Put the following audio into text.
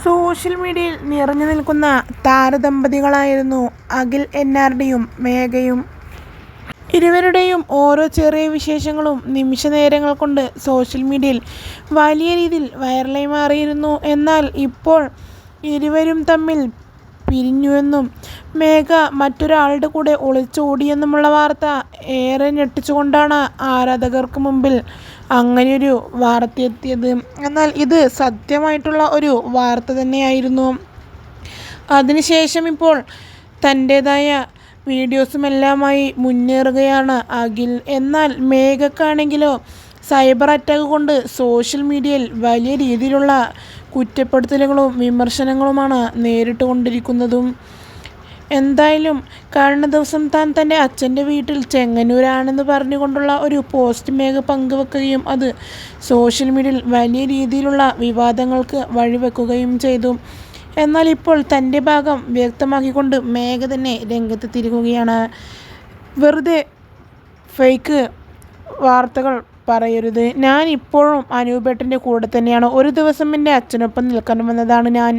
Social മീഡിയയിൽ നിറഞ്ഞു നിൽക്കുന്ന താരദമ്പതികളായിരുന്നു അഖിൽ NRDയും മേഘയും. ഇരുവരുടെയും ഓരോ ചെറിയ വിശേഷങ്ങളും നിമിഷ നേരങ്ങൾ കൊണ്ട് സോഷ്യൽ മീഡിയയിൽ വലിയ രീതിയിൽ വൈറലായി മാറിയിരുന്നു. എന്നാൽ ഇപ്പോൾ ഇരുവരും തമ്മിൽ പിരിഞ്ഞുവെന്നും മേഘ മറ്റൊരാളുടെ കൂടെ ഒളിച്ചോടിയെന്നുമുള്ള വാർത്ത ഏറെ ഞെട്ടിച്ചുകൊണ്ടാണ് ആരാധകർക്ക് മുമ്പിൽ അങ്ങനെയൊരു വാർത്തയെത്തിയത്. എന്നാൽ ഇത് സത്യമായിട്ടുള്ള ഒരു വാർത്ത തന്നെയായിരുന്നു. അതിനുശേഷം ഇപ്പോൾ തൻ്റേതായ വീഡിയോസുമെല്ലാമായി മുന്നേറുകയാണ് അഖിൽ. എന്നാൽ മേഘക്കാണെങ്കിലോ സൈബർ അറ്റാക്ക് കൊണ്ട് സോഷ്യൽ മീഡിയയിൽ വലിയ രീതിയിലുള്ള കുറ്റപ്പെടുത്തലുകളും വിമർശനങ്ങളുമാണ് നേരിട്ടുകൊണ്ടിരിക്കുന്നതും. എന്തായാലും കഴിഞ്ഞ ദിവസം താൻ തൻ്റെ അച്ഛൻ്റെ വീട്ടിൽ ചെങ്ങന്നൂരാണെന്ന് പറഞ്ഞുകൊണ്ടുള്ള ഒരു പോസ്റ്റ് മേഘ പങ്കുവെക്കുകയും അത് സോഷ്യൽ മീഡിയയിൽ വലിയ രീതിയിലുള്ള വിവാദങ്ങൾക്ക് വഴിവെക്കുകയും ചെയ്തു. എന്നാൽ ഇപ്പോൾ തൻ്റെ ഭാഗം വ്യക്തമാക്കിക്കൊണ്ട് മേഘ തന്നെ രംഗത്തെത്തിയിരിക്കുകയാണ്. വെറുതെ ഫേക്ക് വാർത്തകൾ പറയരുത്. ഞാൻ ഇപ്പോഴും അനൂപേട്ടൻ്റെ കൂടെ തന്നെയാണ്. ഒരു ദിവസം എൻ്റെ അച്ഛനൊപ്പം നിൽക്കണമെന്നതാണ് ഞാൻ